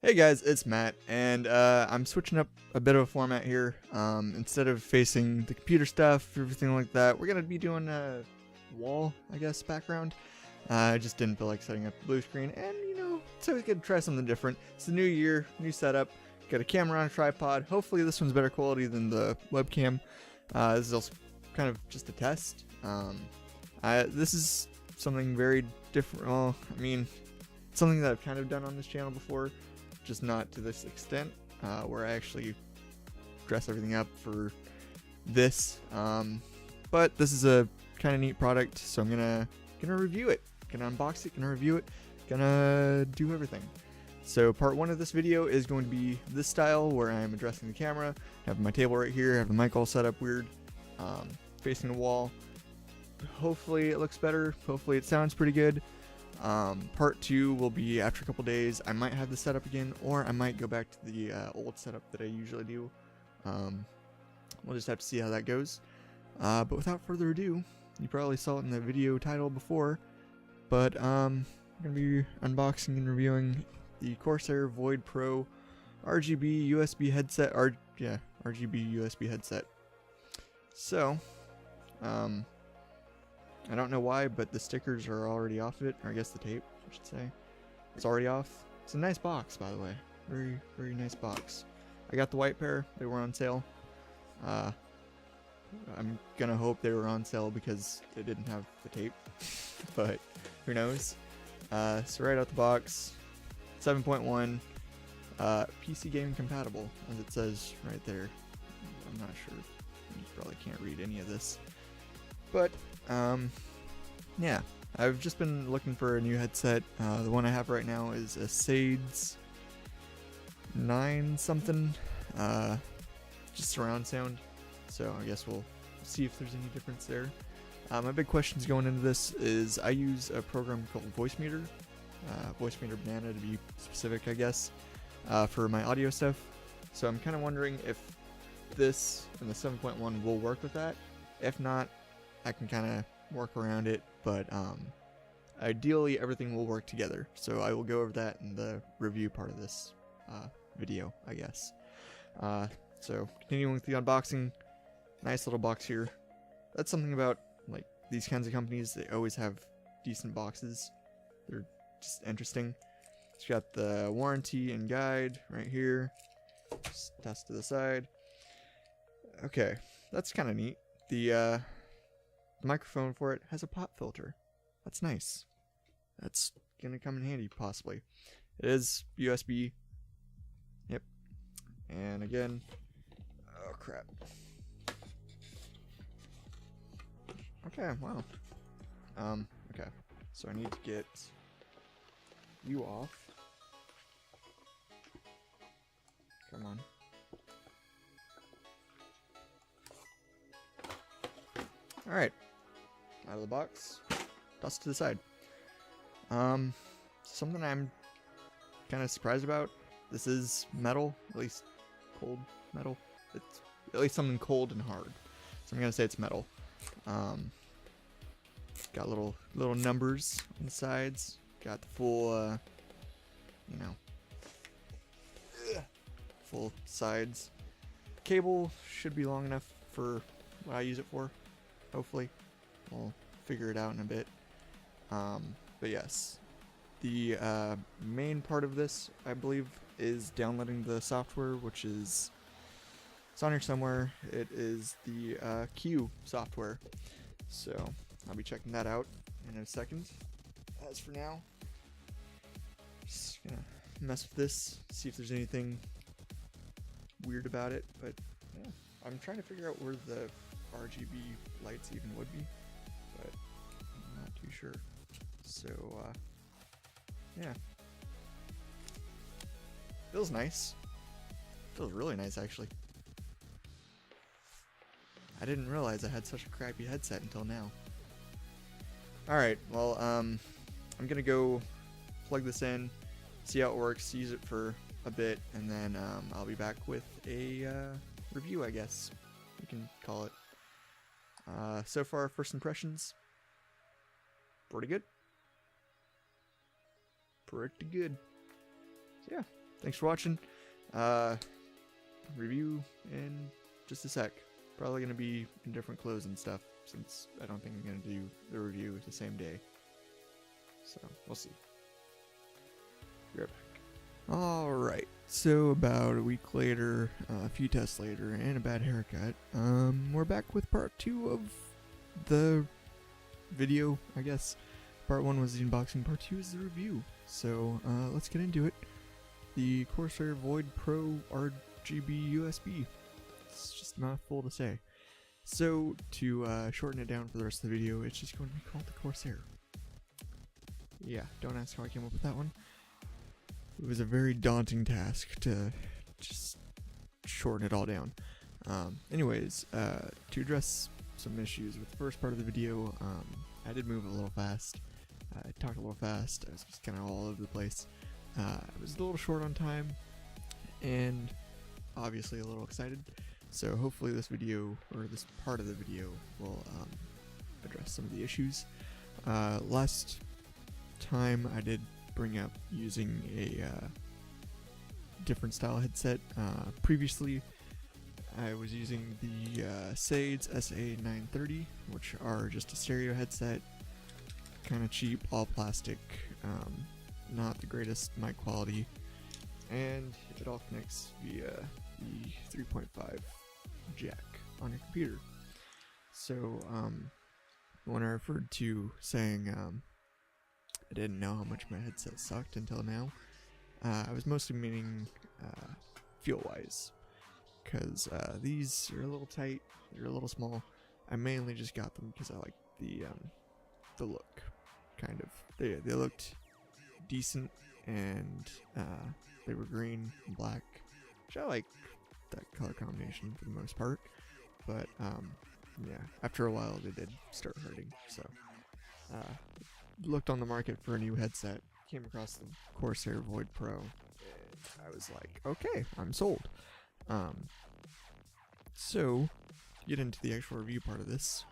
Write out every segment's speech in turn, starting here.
Hey guys, it's Matt, and I'm switching up a bit of a format here. Instead of facing the computer stuff, everything like that, we're gonna be doing a wall, I guess, background. I just didn't feel like setting up a blue screen, and so we could try something different. It's a new year, new setup. Got a camera on a tripod. Hopefully, this one's better quality than the webcam. This is also kind of just a test. This is something very different. Well, I mean, something that I've kind of done on this channel before. Just not to this extent, where I actually dress everything up for this. But this is a kind of neat product, so I'm gonna review it, gonna unbox it, gonna review it, gonna do everything. So part one of this video is going to be this style, where I'm addressing the camera, have my table right here, have the mic all set up weird, facing the wall. Hopefully it looks better. Hopefully it sounds pretty good. Part two will be after a couple days. I might have the setup again, or I might go back to the old setup that I usually do. We'll just have to see how that goes. But without further ado, you probably saw it in the video title before, but I'm gonna be unboxing and reviewing the Corsair Void Pro RGB USB headset. RGB USB headset. So, I don't know why, but the stickers are already off of it, or I guess the tape, I should say. It's already off. It's a nice box, by the way. Very, very nice box. I got the white pair. They were on sale. I'm gonna hope they were on sale because they didn't have the tape, but who knows. So right out the box, 7.1, PC game compatible, as it says right there. I'm not sure. You probably can't read any of this. But, yeah, I've just been looking for a new headset. The one I have right now is a Sades 9 something, just surround sound. So I guess we'll see if there's any difference there. My big questions going into this is I use a program called Voicemeeter, Voicemeeter Banana to be specific, I guess, for my audio stuff. So I'm kind of wondering if this and the 7.1 will work with that. If not, I can kind of work around it, but ideally everything will work together. So I will go over that in the review part of this video, I guess. So continuing with the unboxing, nice little box here. That's something about like these kinds of companies, they always have decent boxes. They're just interesting. It's got the warranty and guide right here. Just toss to the side. Okay, that's kind of neat. The microphone for it has a pop filter. That's nice. That's gonna come in handy, possibly. It is USB. Yep. And again, oh crap. Okay, wow. Okay. So I need to get you off. Come on. Alright. Out of the box. Toss it to the side. Something I'm kind of surprised about. This is metal, at least cold metal. It's at least something cold and hard. So I'm gonna say it's metal. Got little numbers on the sides. Got the full, full sides. Cable should be long enough for what I use it for. Hopefully. We'll figure it out in a bit. But yes, the main part of this, I believe, is downloading the software, which is, it's on here somewhere. It is the Q software. So I'll be checking that out in a second. As for now, just gonna mess with this, see if there's anything weird about it. But yeah, I'm trying to figure out where the RGB lights even would be, but I'm not too sure. So yeah, feels nice. Feels really nice, actually. I didn't realize I had such a crappy headset until now. Alright, well, I'm gonna go plug this in, see how it works, use it for a bit, and then I'll be back with a review, I guess you can call it. So far, first impressions, pretty good. Pretty good. So yeah, thanks for watching. Review in just a sec. Probably going to be in different clothes and stuff, since I don't think I'm going to do the review the same day. So, we'll see. Be right back. Alright, so about a week later, a few tests later, and a bad haircut, we're back with part 2 of the video, I guess. Part 1 was the unboxing, part 2 is the review. So, let's get into it. The Corsair Void Pro RGB USB. It's just not full to say. So, to shorten it down for the rest of the video, it's just going to be called the Corsair. Yeah, don't ask how I came up with that one. It was a very daunting task to just shorten it all down. Anyways, to address some issues with the first part of the video, I did move a little fast. I talked a little fast. I was just kind of all over the place. I was a little short on time, and obviously a little excited. So hopefully this video, or this part of the video, will address some of the issues. Last time I did bring up using a different style headset. Previously I was using the Sades SA930, which are just a stereo headset, kind of cheap, all plastic, not the greatest mic quality, and it all connects via the 3.5 jack on your computer. So when I referred to saying I didn't know how much my headset sucked until now, I was mostly meaning feel-wise, because these are a little tight, they're a little small. I mainly just got them because I like the look, kind of. They looked decent, and they were green and black, which I like that color combination for the most part. But yeah, after a while they did start hurting. So looked on the market for a new headset, came across the Corsair Void Pro, and I was like, okay, I'm sold. So, to get into the actual review part of this,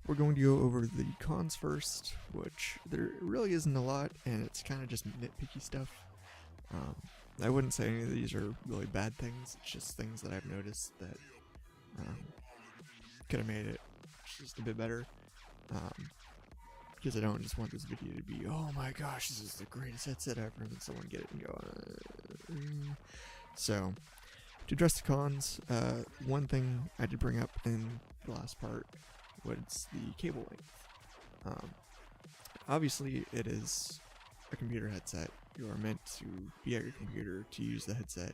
we're going to go over the cons first, which there really isn't a lot, and it's kind of just nitpicky stuff. I wouldn't say any of these are really bad things, it's just things that I've noticed that could have made it just a bit better. Because I don't just want this video to be, oh my gosh, this is the greatest headset ever, and then someone get it and go, So, to address the cons, one thing I did bring up in the last part was the cable length. Obviously, it is a computer headset. You are meant to be at your computer to use the headset.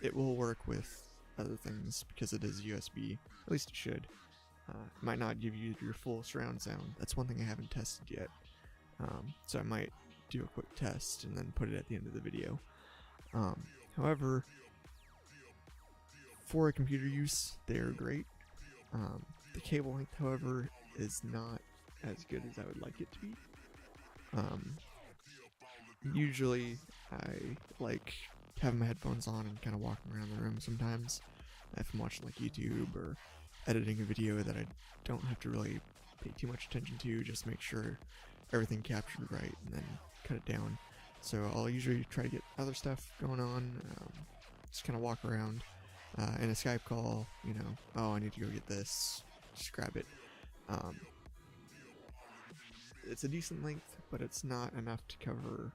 It will work with other things because it is USB, at least it should. It might not give you your full surround sound. That's one thing I haven't tested yet. So I might do a quick test and then put it at the end of the video. However, for a computer use, they are great. The cable length, however, is not as good as I would like it to be. Usually, I like having my headphones on and kind of walking around the room sometimes. If I'm watching like YouTube or editing a video that I don't have to really pay too much attention to, just make sure everything captured right and then cut it down. So I'll usually try to get other stuff going on, just kind of walk around. In a Skype call, you know, oh, I need to go get this, just grab it. It's a decent length, but it's not enough to cover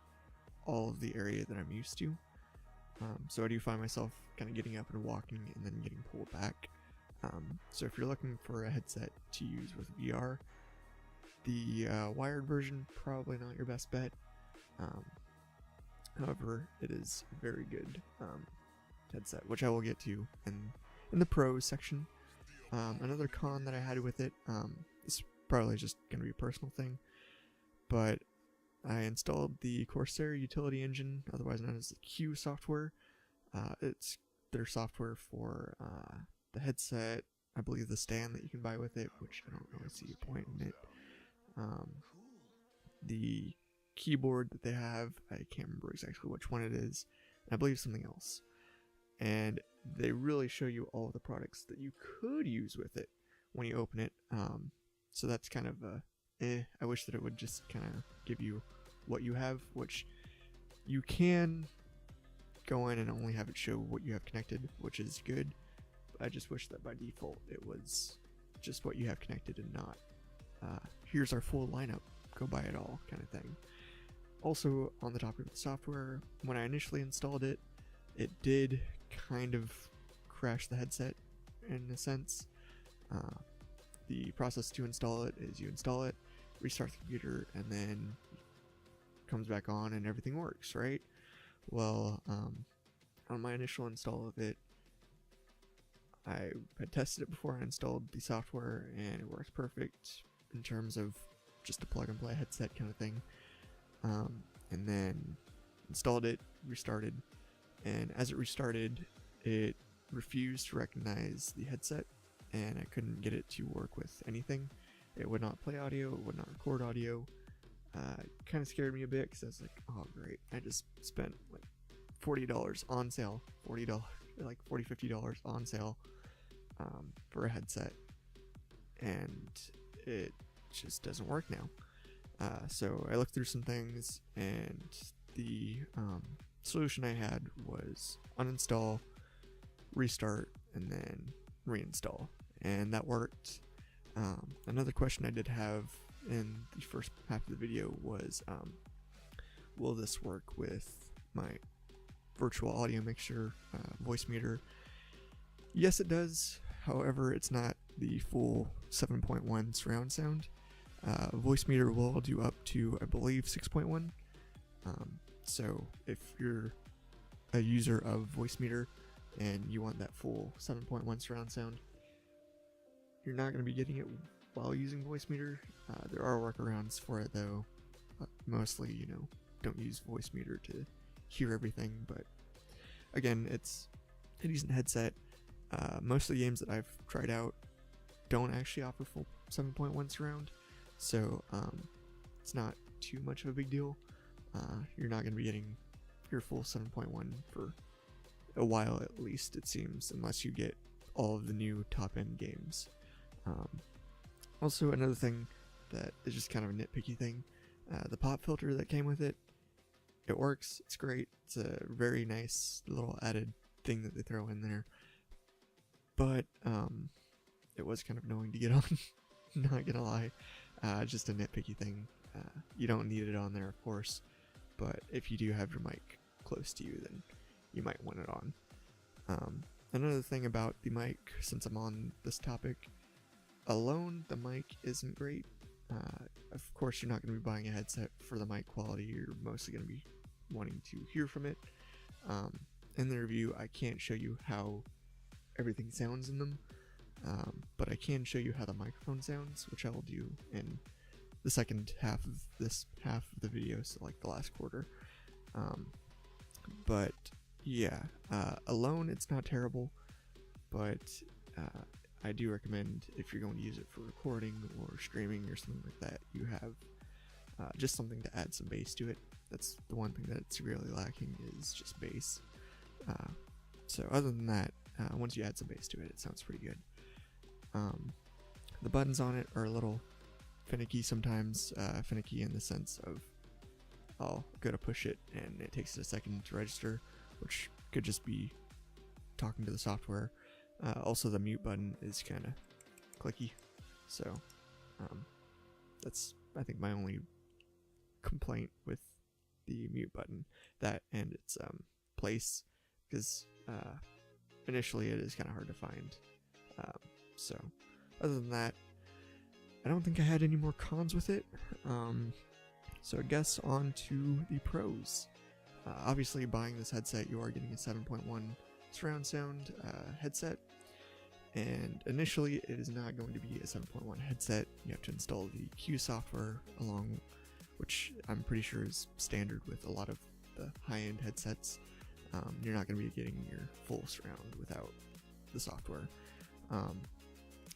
all of the area that I'm used to. So I do find myself kind of getting up and walking and then getting pulled back. So if you're looking for a headset to use with VR, the wired version, probably not your best bet. However, it is a very good headset, which I will get to in the pros section. Another con that I had with it, this is probably just going to be a personal thing, but I installed the Corsair utility engine, otherwise known as the Q software. It's their software for the headset, I believe the stand that you can buy with it, which I don't really see a point in it. The keyboard that they have, I can't remember exactly which one it is, and I believe something else. And they really show you all of the products that you could use with it when you open it. So that's kind of I wish that it would just kind of give you what you have, which you can go in and only have it show what you have connected, which is good. I just wish that by default it was just what you have connected and not here's our full lineup, go buy it all kind of thing. Also, on the topic of the software, when I initially installed it, it did kind of crash the headset in a sense. The process to install it is you install it, restart the computer, and then it comes back on and everything works, right? Well, on my initial install of it, I had tested it before I installed the software, and it works perfect in terms of just a plug and play headset kind of thing. And then installed it, restarted, and as it restarted, it refused to recognize the headset, and I couldn't get it to work with anything. It would not play audio, it would not record audio. It kind of scared me a bit because I was like, oh great, I just spent like $40 on sale, $40, like $40-$50 on sale for a headset, and it just doesn't work now. So I looked through some things, and the solution I had was uninstall, restart, and then reinstall, and that worked. Another question I did have in the first half of the video was, will this work with my virtual audio mixer voice meter? Yes, it does. However, it's not the full 7.1 surround sound. Voice meter will do up to, I believe, 6.1. So if you're a user of voice meter and you want that full 7.1 surround sound, you're not going to be getting it while using voice meter. There are workarounds for it though. Mostly, you know, don't use voice meter to hear everything, but again, it's a decent headset. Most of the games that I've tried out don't actually offer full 7.1 surround, so it's not too much of a big deal. You're not going to be getting your full 7.1 for a while at least, it seems, unless you get all of the new top-end games. Also, another thing that is just kind of a nitpicky thing, the pop filter that came with it, it works, it's great, it's a very nice little added thing that they throw in there, but it was kind of annoying to get on, not gonna lie. Just a nitpicky thing. You don't need it on there, of course, but if you do have your mic close to you, then you might want it on. Another thing about the mic, since I'm on this topic, alone the mic isn't great. Of course, you're not going to be buying a headset for the mic quality, you're mostly going to be wanting to hear from it. In the review, I can't show you how everything sounds in them, but I can show you how the microphone sounds, which I will do in the second half of this half of the video, so like the last quarter. But yeah, alone it's not terrible, but I do recommend, if you're going to use it for recording or streaming or something like that, you have just something to add some bass to it. That's the one thing that's really lacking, is just bass. So other than that, once you add some bass to it, it sounds pretty good. The buttons on it are a little finicky sometimes, finicky in the sense of I'll go to push it and it takes it a second to register, which could just be talking to the software. Also, the mute button is kind of clicky, so that's, I think, my only complaint with the mute button, that and its place, because initially it is kind of hard to find. So other than that, I don't think I had any more cons with it. So I guess on to the pros. Obviously, buying this headset, you are getting a 7.1 surround sound headset, and initially it is not going to be a 7.1 headset. You have to install the Q software along, which I'm pretty sure is standard with a lot of the high-end headsets. You're not going to be getting your full surround without the software.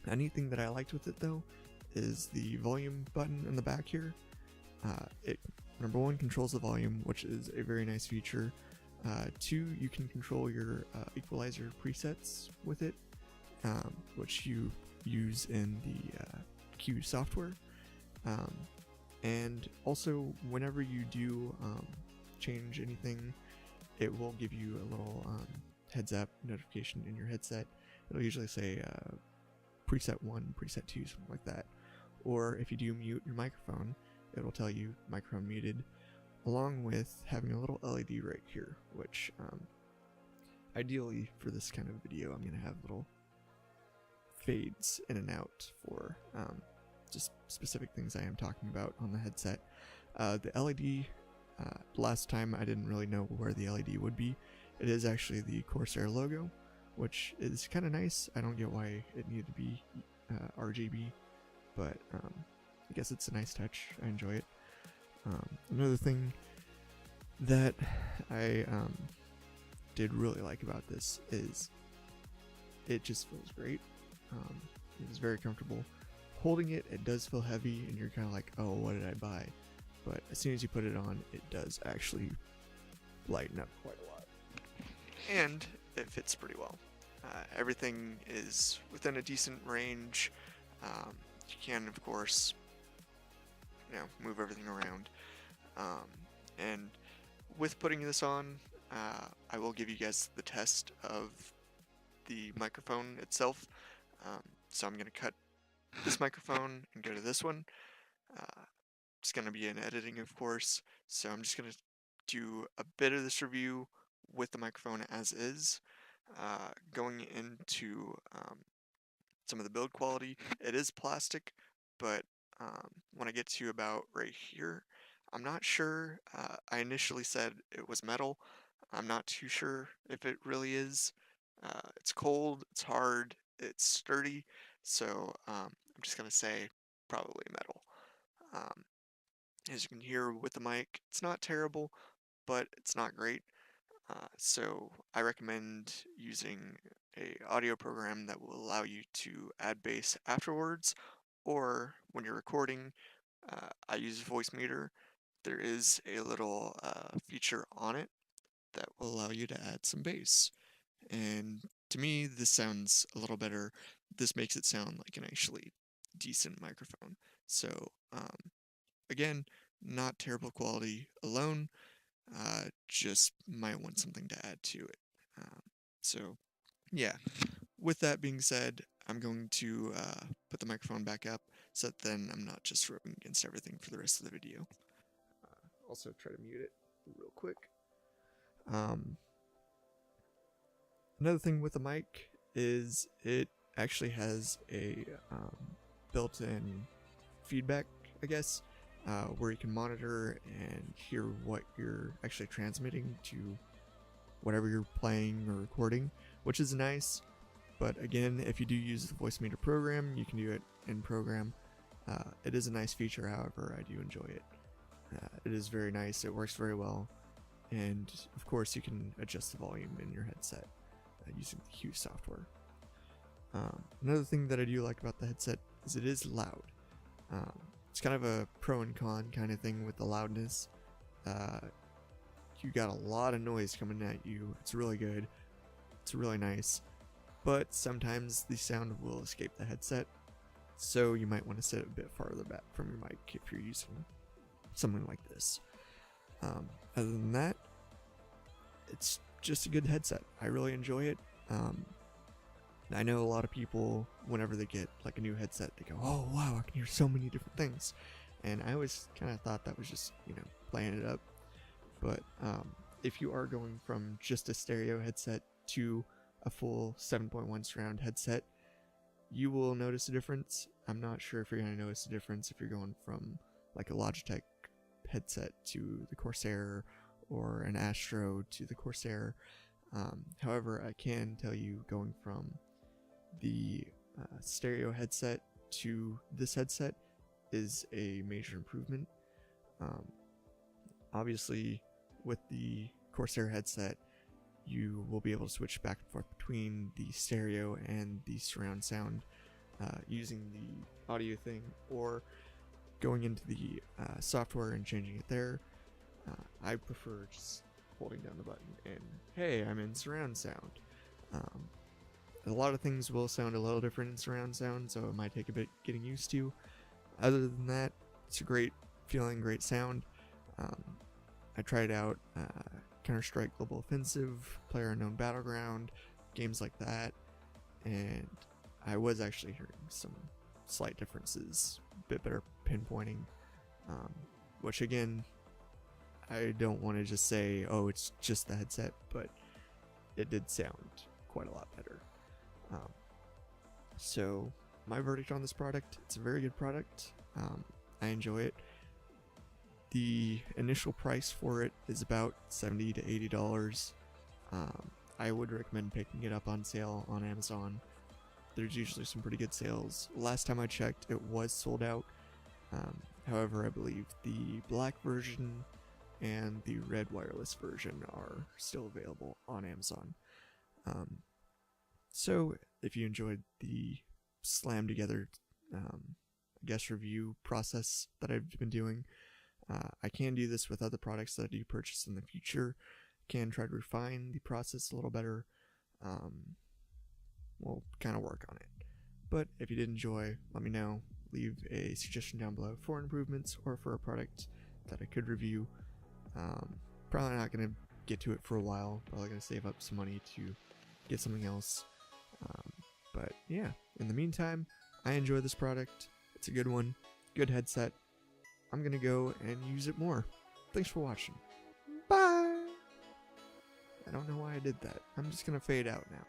Anything that I liked with it though is the volume button in the back here. It, number one, controls the volume, which is a very nice feature. Two, you can control your equalizer presets with it, which you use in the Q software. And also, whenever you do change anything it will give you a little heads up notification in your headset. It'll usually say preset 1, preset 2, something like that. Or if you do mute your microphone, it'll tell you microphone muted, along with having a little LED right here, which ideally for this kind of video, I'm going to have little fades in and out for just specific things I am talking about on the headset. The LED, last time I didn't really know where the LED would be. It is actually the Corsair logo, which is kind of nice. I don't get why it needed to be RGB, but I guess it's a nice touch. I enjoy it. Another thing that I did really like about this is it just feels great. It is very comfortable. Holding it, it does feel heavy, and you're kind of like, oh, what did I buy? But as soon as you put it on, it does actually lighten up quite a lot. And it fits pretty well. Everything is within a decent range. You can, of course, move everything around. And with putting this on, I will give you guys the test of the microphone itself. So I'm going to cut this microphone and go to this one. It's going to be in editing, of course, so I'm just going to do a bit of this review with the microphone as is. Going into some of the build quality, it is plastic, but when I get to about right here, I'm not sure. I initially said it was metal. I'm not too sure if it really is. It's cold, it's hard, it's sturdy, so I'm just going to say probably metal. As you can hear with the mic, it's not terrible, but it's not great. So I recommend using a audio program that will allow you to add bass afterwards, or when you're recording. I use Voicemeeter. There is a little feature on it that will allow you to add some bass. And to me, this sounds a little better. This makes it sound like an actually decent microphone. So, again, not terrible quality alone, just might want something to add to it. So, yeah, with that being said, I'm going to put the microphone back up so that then I'm not just rubbing against everything for the rest of the video. Also try to mute it real quick. Another thing with the mic is it actually has a built-in feedback, I guess, where you can monitor and hear what you're actually transmitting to whatever you're playing or recording, which is nice. But again, if you do use the Voicemeeter program, you can do it in program. It is a nice feature, however, I do enjoy it. It is very nice, it works very well, and of course you can adjust the volume in your headset using the Hue software. Another thing that I do like about the headset is it is loud. It's kind of a pro and con kind of thing with the loudness. You got a lot of noise coming at you. It's really good. It's really nice. But sometimes the sound will escape the headset, so you might want to sit a bit farther back from your mic if you're using something like this. Other than that, it's just a good headset. I really enjoy it. I know a lot of people, whenever they get like a new headset, they go, oh wow, I can hear so many different things. And I always kind of thought that was just, playing it up. But if you are going from just a stereo headset to a full 7.1 surround headset, you will notice a difference. I'm not sure if you're going to notice a difference if you're going from like a Logitech headset to the Corsair or an Astro to the Corsair. However, I can tell you going from the stereo headset to this headset is a major improvement. Obviously, with the Corsair headset, you will be able to switch back and forth between the stereo and the surround sound using the audio thing, or going into the software and changing it there. I prefer just holding down the button and, hey, I'm in surround sound. A lot of things will sound a little different in surround sound, so it might take a bit getting used to. Other than that, it's a great feeling, great sound. I tried out Counter-Strike Global Offensive, PlayerUnknown Battleground, games like that, and I was actually hearing some slight differences, a bit better pinpointing, which again, I don't want to just say, oh, it's just the headset, but it did sound quite a lot better. So my verdict on this product, it's a very good product. I enjoy it. The initial price for it is about $70 to $80. I would recommend picking it up on sale on Amazon. There's usually some pretty good sales. Last time I checked, it was sold out. However, I believe the black version and the red wireless version are still available on Amazon. So if you enjoyed the slam together guest review process that I've been doing, I can do this with other products that I do purchase in the future. Can try to refine the process a little better. We'll kind of work on it. But if you did enjoy, let me know. Leave a suggestion down below for improvements or for a product that I could review. Probably not going to get to it for a while. Probably going to save up some money to get something else. But yeah, in the meantime, I enjoy this product. It's a good one. Good headset. I'm going to go and use it more. Thanks for watching. Bye! I don't know why I did that. I'm just going to fade out now.